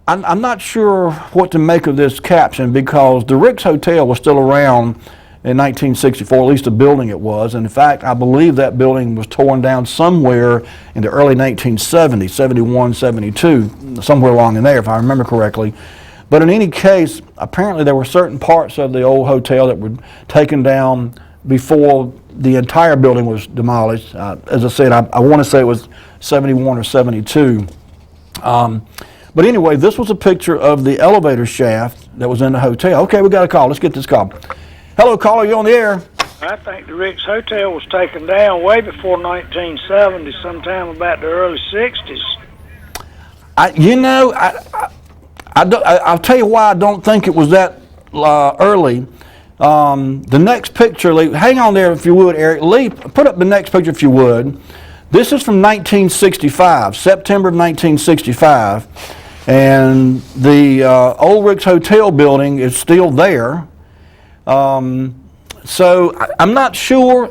I'm not sure what to make of this caption because the Rick's Hotel was still around in 1964, at least the building it was. And in fact, I believe that building was torn down somewhere in the early 1970s, 71, 72, somewhere along in there, if I remember correctly. But in any case, apparently there were certain parts of the old hotel that were taken down before the entire building was demolished. As I said, I want to say it was 71 or 72. But anyway, this was a picture of the elevator shaft that was in the hotel. Okay, we got a call. Let's get this call. Hello, caller, you on the air? I think the Rick's Hotel was taken down way before 1970, sometime about the early 60s. I'll tell you why I don't think it was that early. The next picture, Lee, hang on there if you would, Eric. Lee, put up the next picture if you would. This is from 1965, September of 1965, and the old Rick's Hotel building is still there. So I'm not sure.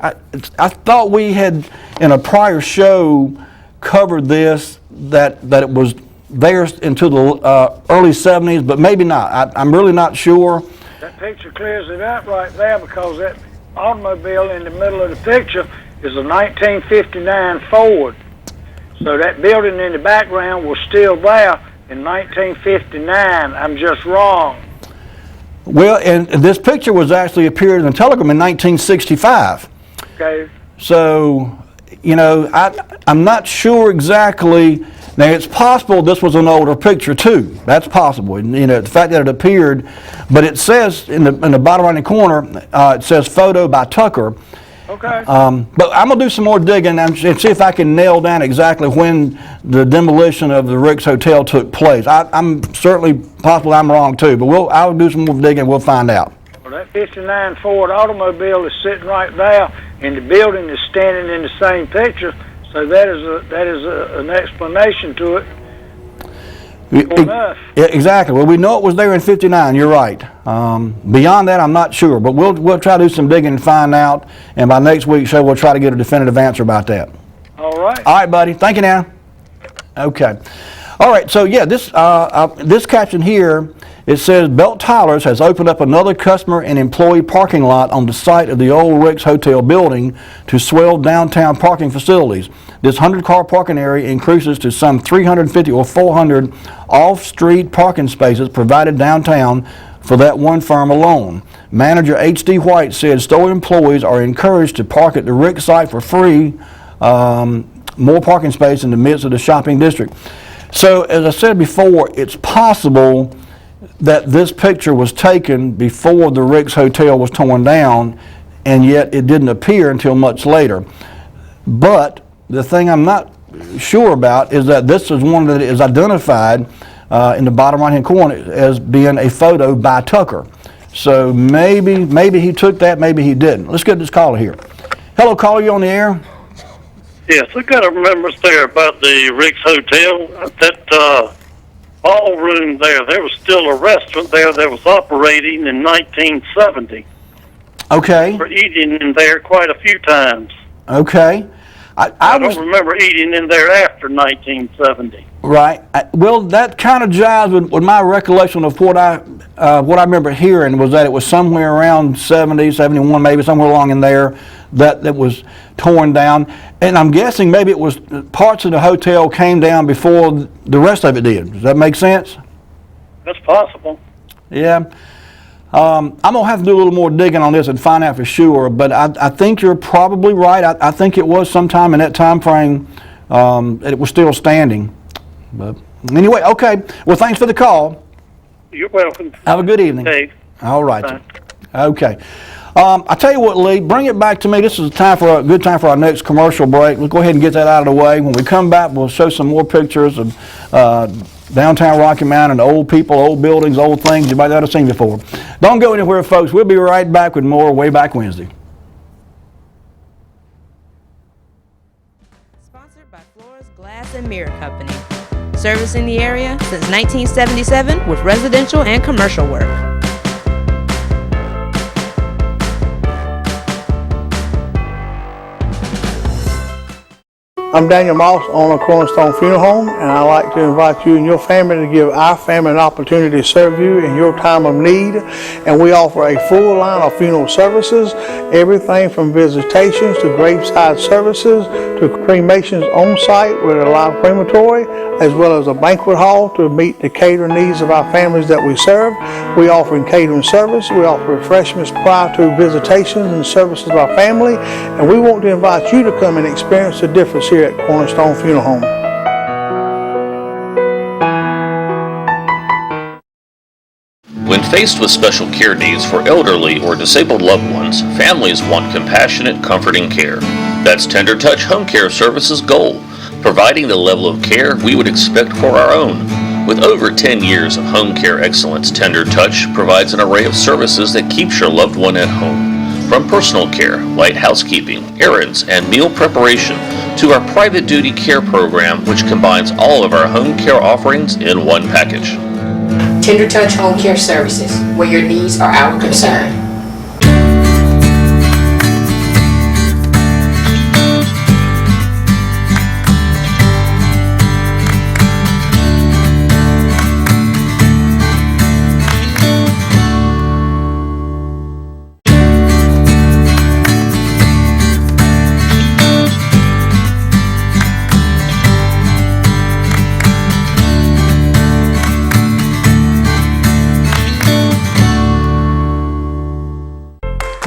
I thought we had, in a prior show, covered this, that it was there into the early 70s, but maybe not. I'm really not sure. That picture clears it up right there because that automobile in the middle of the picture is a 1959 Ford. So that building in the background was still there in 1959. I'm just wrong. Well, and this picture was actually appeared in the Telegram in 1965. Okay. So, I'm not sure exactly. Now, it's possible this was an older picture too. That's possible. The fact that it appeared, but it says in the bottom right-hand corner, it says photo by Tucker. Okay. But I'm gonna do some more digging and see if I can nail down exactly when the demolition of the Rick's Hotel took place. I'm certainly possible I'm wrong too, but I'll do some more digging. We'll find out. Well, that 59 Ford automobile is sitting right there, and the building is standing in the same picture. So that is an explanation to it. Exactly. Well, we know it was there in '59. You're right. Beyond that, I'm not sure, but we'll try to do some digging and find out. And by next week's show, we'll try to get a definitive answer about that. All right. All right, buddy. Thank you. Now. Okay. All right. So yeah, this caption here, it says Belt Tylers has opened up another customer and employee parking lot on the site of the old Rick's Hotel building to swell downtown parking facilities. This 100-car parking area increases to some 350 or 400 off-street parking spaces provided downtown for that one firm alone. Manager H.D. White said store employees are encouraged to park at the Rick site for free, more parking space in the midst of the shopping district. So, as I said before, it's possible that this picture was taken before the Rick's Hotel was torn down, and yet it didn't appear until much later. But the thing I'm not sure about is that this is one that is identified in the bottom right-hand corner as being a photo by Tucker. So maybe he took that, maybe he didn't. Let's get this caller here. Hello, caller, you on the air? Yes, I got to remember there about the Rick's Hotel. That ballroom there was still a restaurant there that was operating in 1970. Okay. We were eating in there quite a few times. Okay. I don't remember eating in there after 1970. Right. Well, that kind of jives with my recollection of what I remember hearing was that it was somewhere around 70, 71, maybe somewhere along in there that was torn down. And I'm guessing maybe it was parts of the hotel came down before the rest of it did. Does that make sense? That's possible. Yeah. I'm going to have to do a little more digging on this and find out for sure, but I think you're probably right. I think it was sometime in that time frame it was still standing. But anyway, okay. Well, thanks for the call. You're welcome. Have a good evening. Dave. All right. Bye. Okay. I tell you what, Lee, bring it back to me. This is a good time for our next commercial break. Let's go ahead and get that out of the way. When we come back, we'll show some more pictures of downtown Rocky Mountain, old people, old buildings, old things you might not have seen before. Don't go anywhere, folks. We'll be right back with more Wayback Wednesday. Sponsored by Flores Glass and Mirror Company. servicing the area since 1977 with residential and commercial work. I'm Daniel Moss, owner of Cornerstone Funeral Home, and I'd like to invite you and your family to give our family an opportunity to serve you in your time of need. And we offer a full line of funeral services, everything from visitations to graveside services to cremations on site with a live crematory, as well as a banquet hall to meet the catering needs of our families that we serve. We offer catering service, we offer refreshments prior to visitations and services of our family, and we want to invite you to come and experience the difference here at Cornerstone Funeral Home. When faced with special care needs for elderly or disabled loved ones, families want compassionate, comforting care. That's Tender Touch Home Care Services' goal, providing the level of care we would expect for our own. With over 10 years of home care excellence, Tender Touch provides an array of services that keeps your loved one at home. From personal care, light housekeeping, errands, and meal preparation, to our private duty care program, which combines all of our home care offerings in one package. Tender Touch Home Care Services, where your needs are our concern.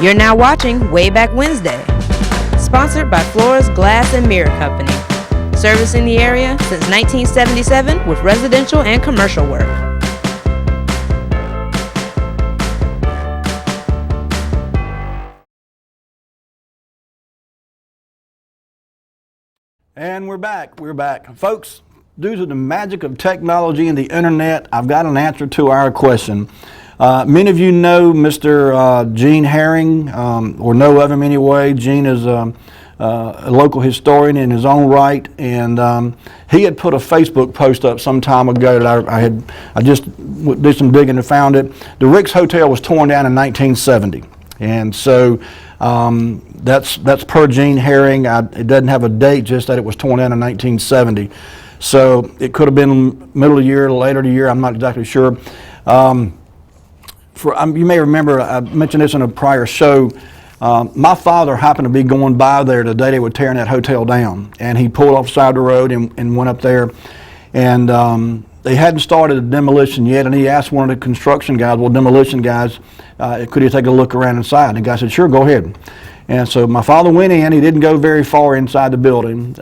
You're now watching Wayback Wednesday, sponsored by Flores Glass and Mirror Company, servicing the area since 1977 with residential and commercial work. And we're back. Folks, due to the magic of technology and the internet, I've got an answer to our question. Many of you know Mr. Gene Herring, or know of him anyway. Gene is a local historian in his own right, and he had put a Facebook post up some time ago that I just did some digging and found it. The Rick's Hotel was torn down in 1970, and so that's per Gene Herring. It doesn't have a date, just that it was torn down in 1970. So it could have been middle of the year, later the year. I'm not exactly sure. You may remember, I mentioned this in a prior show, my father happened to be going by there the day they were tearing that hotel down, and he pulled off the side of the road and went up there, and they hadn't started the demolition yet, and he asked one of the construction guys, demolition guys, could he take a look around inside? And the guy said, sure, go ahead. And so my father went in. He didn't go very far inside the building,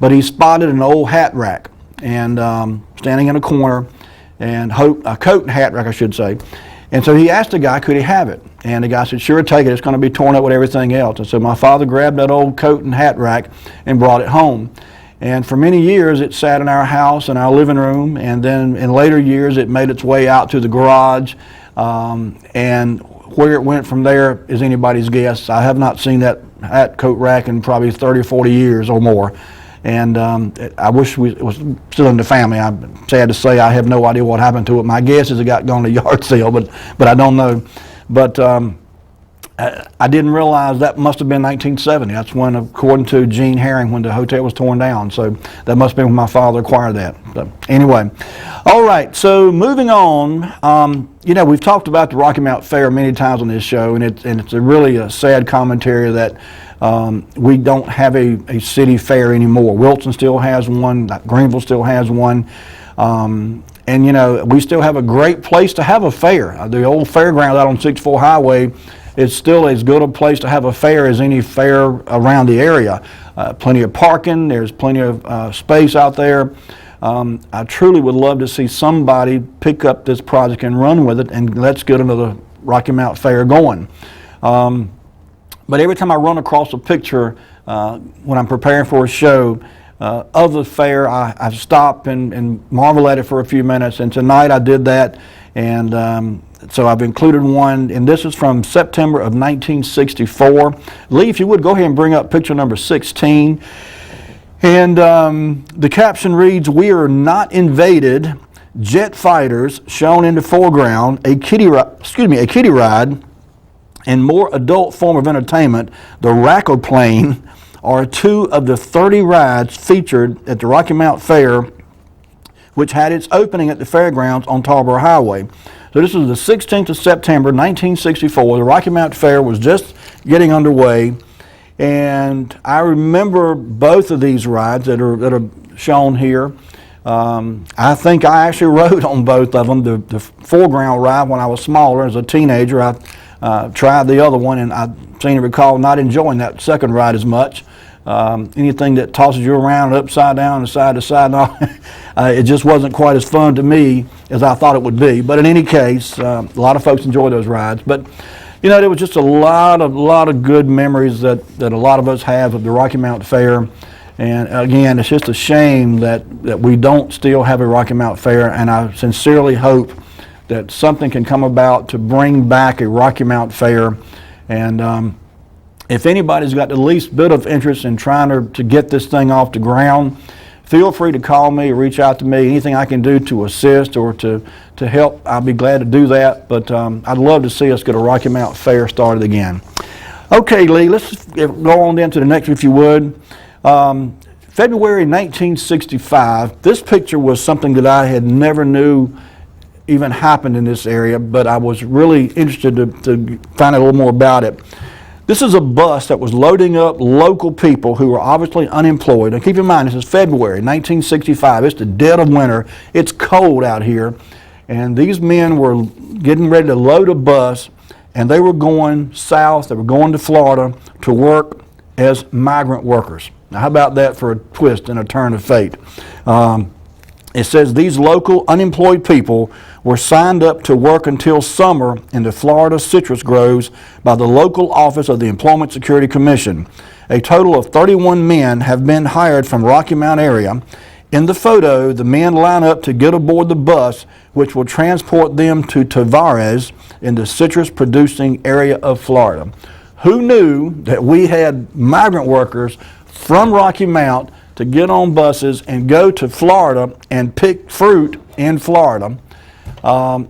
but he spotted an old hat rack and standing in a corner, and a coat and hat rack, I should say. And so he asked the guy, could he have it? And the guy said, sure, take it. It's going to be torn up with everything else. And so my father grabbed that old coat and hat rack and brought it home. And for many years, it sat in our house, in our living room. And then in later years, it made its way out to the garage. And where it went from there is anybody's guess. I have not seen that hat coat rack in probably 30 or 40 years or more. And I wish it was still in the family. I'm sad to say I have no idea what happened to it. My guess is it got gone to a yard sale, but I don't know. But I didn't realize that must have been 1970. That's when, according to Gene Herring, when the hotel was torn down. So that must have been when my father acquired that. So anyway, all right. So moving on. We've talked about the Rocky Mount Fair many times on this show, and it's really a sad commentary that we don't have a city fair anymore. Wilson still has one. Greenville still has one. And we still have a great place to have a fair. The old fairground out on 64 Highway is still as good a place to have a fair as any fair around the area. Plenty of parking. There's plenty of space out there. I truly would love to see somebody pick up this project and run with it, and let's get another Rocky Mount Fair going. But every time I run across a picture when I'm preparing for a show of the fair, I stop and marvel at it for a few minutes. And tonight I did that, and so I've included one, and this is from September of 1964. Lee, if you would, go ahead and bring up picture number 16. And the caption reads, "We are not invaded. Jet fighters shown in the foreground, a kiddie ride, and more adult form of entertainment, the Rackle-Plane, are 2 of the 30 rides featured at the Rocky Mount Fair, which had its opening at the fairgrounds on Tarboro Highway." So this was the 16th of September, 1964. The Rocky Mount Fair was just getting underway, and I remember both of these rides that are shown here. I think I actually rode on both of them. The foreground ride when I was smaller as a teenager. I tried the other one, and I seem to recall not enjoying that second ride as much. Anything that tosses you around upside down and side to side, it just wasn't quite as fun to me as I thought it would be. But in any case, a lot of folks enjoy those rides. But you know, there was just a lot of good memories that a lot of us have of the Rocky Mount Fair. And again, it's just a shame that we don't still have a Rocky Mount Fair, and I sincerely hope that something can come about to bring back a Rocky Mount Fair. And if anybody's got the least bit of interest in trying to get this thing off the ground, feel free to call me or reach out to me. Anything I can do to assist or to help, I'll be glad to do that. But I'd love to see us get a Rocky Mount Fair started again. Okay, Lee, let's go on then to the next, if you would. February 1965, this picture was something that I had never knew even happened in this area, but I was really interested to find out a little more about it. This is a bus that was loading up local people who were obviously unemployed. And keep in mind, this is February 1965. It's the dead of winter. It's cold out here. And these men were getting ready to load a bus, and they were going south. They were going to Florida to work as migrant workers. Now, how about that for a twist and a turn of fate? It says these local unemployed people were signed up to work until summer in the Florida citrus groves by the local office of the Employment Security Commission. A total of 31 men have been hired from Rocky Mount area. In the photo, the men line up to get aboard the bus, which will transport them to Tavares in the citrus-producing area of Florida. Who knew that we had migrant workers from Rocky Mount to get on buses and go to Florida and pick fruit in Florida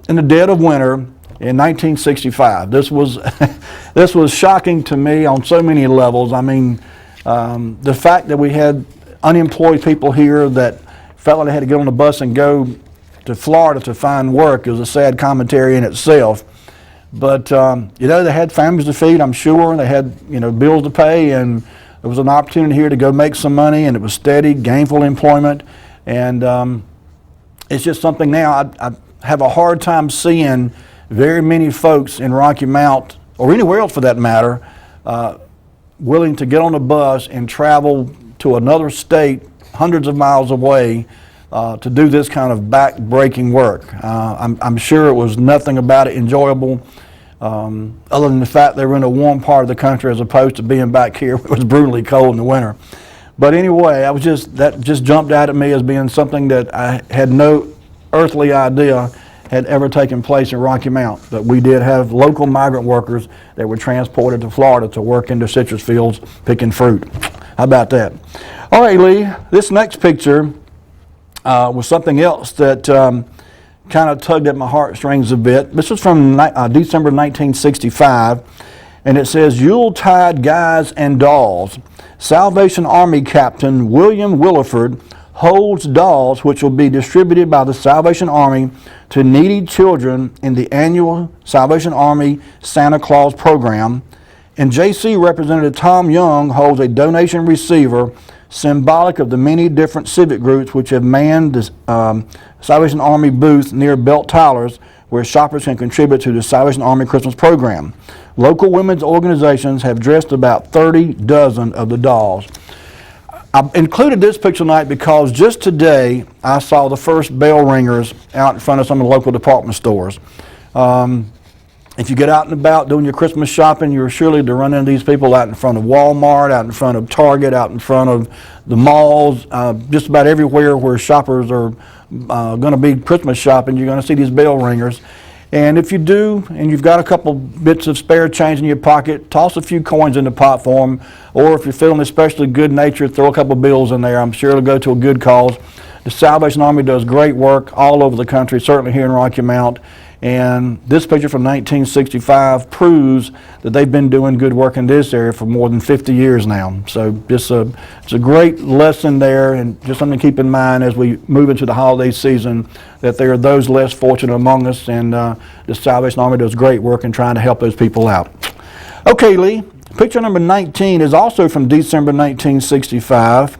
in the dead of winter in 1965. This was this was shocking to me on so many levels. I mean, the fact that we had unemployed people here that felt like they had to get on the bus and go to Florida to find work is a sad commentary in itself. But you know, they had families to feed, I'm sure. They had, you know, bills to pay, and there was an opportunity here to go make some money, and it was steady, gainful employment. And it's just something now I have a hard time seeing very many folks in Rocky Mount, or anywhere else for that matter, willing to get on a bus and travel to another state hundreds of miles away to do this kind of back-breaking work. I'm sure it was nothing about it enjoyable, other than the fact they were in a warm part of the country as opposed to being back here where it was brutally cold in the winter. But anyway, that just jumped out at me as being something that I had no earthly idea had ever taken place in Rocky Mount. But we did have local migrant workers that were transported to Florida to work in the citrus fields picking fruit. How about that? All right, Lee, this next picture was something else that kind of tugged at my heartstrings a bit. This was from December 1965, and it says, "Yuletide Guys and Dolls. Salvation Army Captain William Williford holds dolls which will be distributed by the Salvation Army to needy children in the annual Salvation Army Santa Claus program. And JC Representative Tom Young holds a donation receiver symbolic of the many different civic groups which have manned the Salvation Army booth near Belt Tyler's, where shoppers can contribute to the Salvation Army Christmas program. Local women's organizations have dressed about 30 dozen of the dolls." I included this picture tonight because just today I saw the first bell ringers out in front of some of the local department stores. If you get out and about doing your Christmas shopping, you're surely to run into these people out in front of Walmart, out in front of Target, out in front of the malls, just about everywhere where shoppers are going to be Christmas shopping. You're going to see these bell ringers. And if you do, and you've got a couple bits of spare change in your pocket, toss a few coins in the pot for them. Or if you're feeling especially good-natured, throw a couple bills in there. I'm sure it'll go to a good cause. The Salvation Army does great work all over the country, certainly here in Rocky Mount. And this picture from 1965 proves that they've been doing good work in this area for more than 50 years now. So it's a great lesson there, and just something to keep in mind as we move into the holiday season, that there are those less fortunate among us, and the Salvation Army does great work in trying to help those people out. Okay, Lee, picture number 19 is also from December 1965,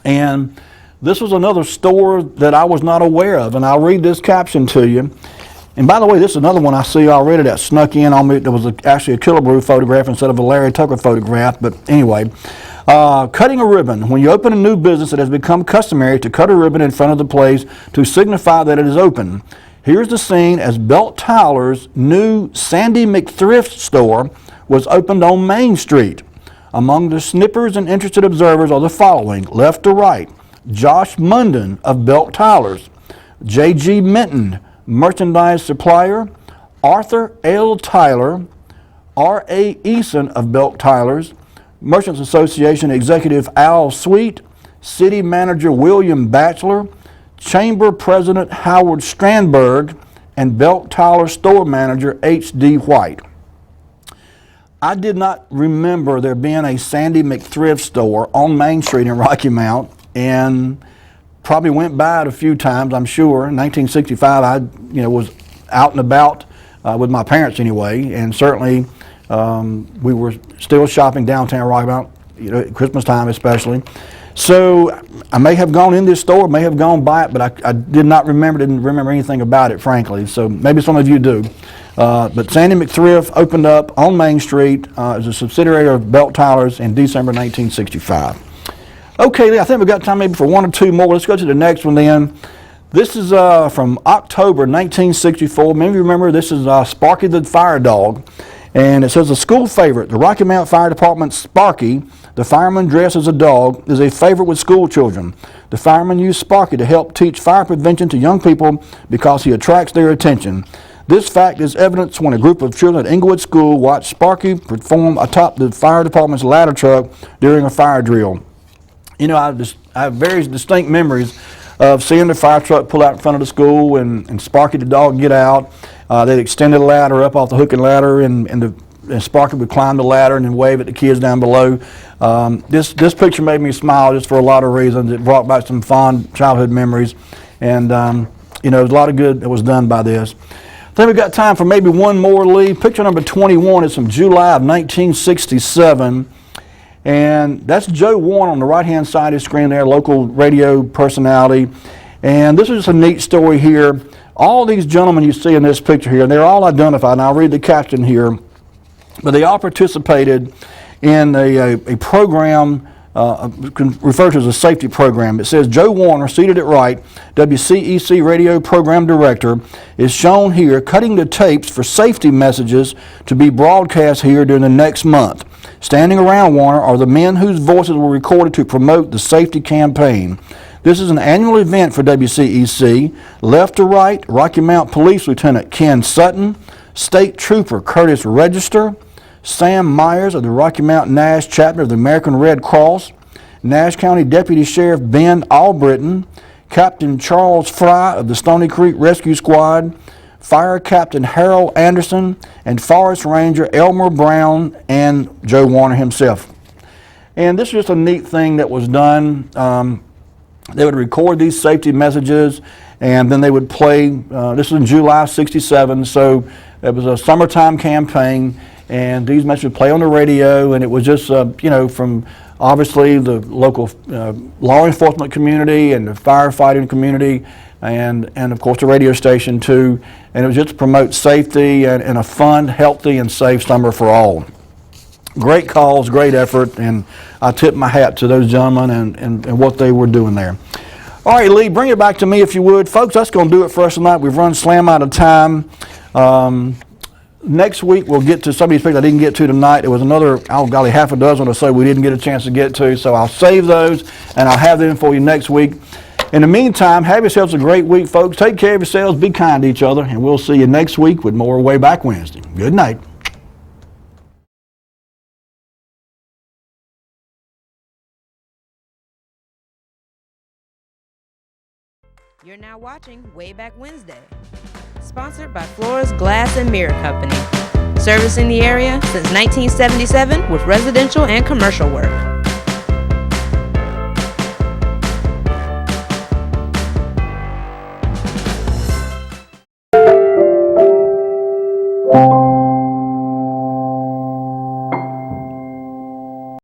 and this was another store that I was not aware of, and I'll read this caption to you. And by the way, this is another one I see already that snuck in on me. There was actually a Killebrew photograph instead of a Larry Tucker photograph. But anyway, cutting a ribbon. When you open a new business, it has become customary to cut a ribbon in front of the place to signify that it is open. Here's the scene as Belt Tyler's new Sandy McThrift store was opened on Main Street. Among the snippers and interested observers are the following, left to right: Josh Munden of Belt Tyler's, J.G. Minton, merchandise supplier; Arthur L. Tyler, R.A. Eason of Belt Tyler's, Merchants Association executive Al Sweet, city manager William Batchelor, chamber president Howard Strandberg, and Belt Tyler store manager H.D. White. I did not remember there being a Sandy McThrift store on Main Street in Rocky Mount, and probably went by it a few times, I'm sure. In 1965, I was out and about with my parents anyway, and certainly we were still shopping downtown Rocky Mount, at Christmas time especially. So I may have gone in this store, may have gone by it, but I didn't remember anything about it, frankly. So maybe some of you do. But Sandy McThrift opened up on Main Street as a subsidiary of Belt Tyler's in December 1965. Okay, I think we've got time maybe for one or two more. Let's go to the next one then. This is from October 1964. Many of you remember this is Sparky the Fire Dog. And it says, a school favorite. The Rocky Mount Fire Department's Sparky, the fireman dressed as a dog, is a favorite with school children. The firemen use Sparky to help teach fire prevention to young people because he attracts their attention. This fact is evidenced when a group of children at Inglewood School watched Sparky perform atop the fire department's ladder truck during a fire drill. I have very distinct memories of seeing the fire truck pull out in front of the school and Sparky the dog get out. They'd extend the ladder up off the hook and ladder, and Sparky would climb the ladder and then wave at the kids down below. This picture made me smile just for a lot of reasons. It brought back some fond childhood memories, and there was a lot of good that was done by this. I think we've got time for maybe one more, Lee. Picture number 21 is from July of 1967. And that's Joe Warner on the right-hand side of the screen there, local radio personality. And this is just a neat story here. All these gentlemen you see in this picture here, they're all identified, and I'll read the caption here, but they all participated in a program referred to as a safety program. It says Joe Warner, seated at right, WCEC radio program director, is shown here cutting the tapes for safety messages to be broadcast here during the next month. Standing around Warner are the men whose voices were recorded to promote the safety campaign. This is an annual event for WCEC. Left to right, Rocky Mount Police Lieutenant Ken Sutton, State Trooper Curtis Register, Sam Myers of the Rocky Mount Nash Chapter of the American Red Cross, Nash County Deputy Sheriff Ben Albritton, Captain Charles Fry of the Stony Creek Rescue Squad, Fire Captain Harold Anderson, and Forest Ranger Elmer Brown, and Joe Warner himself. And this is just a neat thing that was done. They would record these safety messages, and then they would play. This was in July '67, so it was a summertime campaign, and these messages would play on the radio, and it was just, from obviously the local law enforcement community and the firefighting community, and of course the radio station too. And it was just to promote safety and a fun, healthy, and safe summer for all. Great cause, great effort, and I tip my hat to those gentlemen and what they were doing there. All right, Lee, bring it back to me if you would. Folks, that's going to do it for us tonight. We've run slam out of time. Next week, we'll get to some of these things I didn't get to tonight. There was another, half a dozen or so we didn't get a chance to get to, so I'll save those, and I'll have them for you next week. In the meantime, have yourselves a great week, folks. Take care of yourselves, be kind to each other, and we'll see you next week with more Wayback Wednesday. Good night. You're now watching Wayback Wednesday, sponsored by Flora's Glass and Mirror Company, servicing the area since 1977 with residential and commercial work.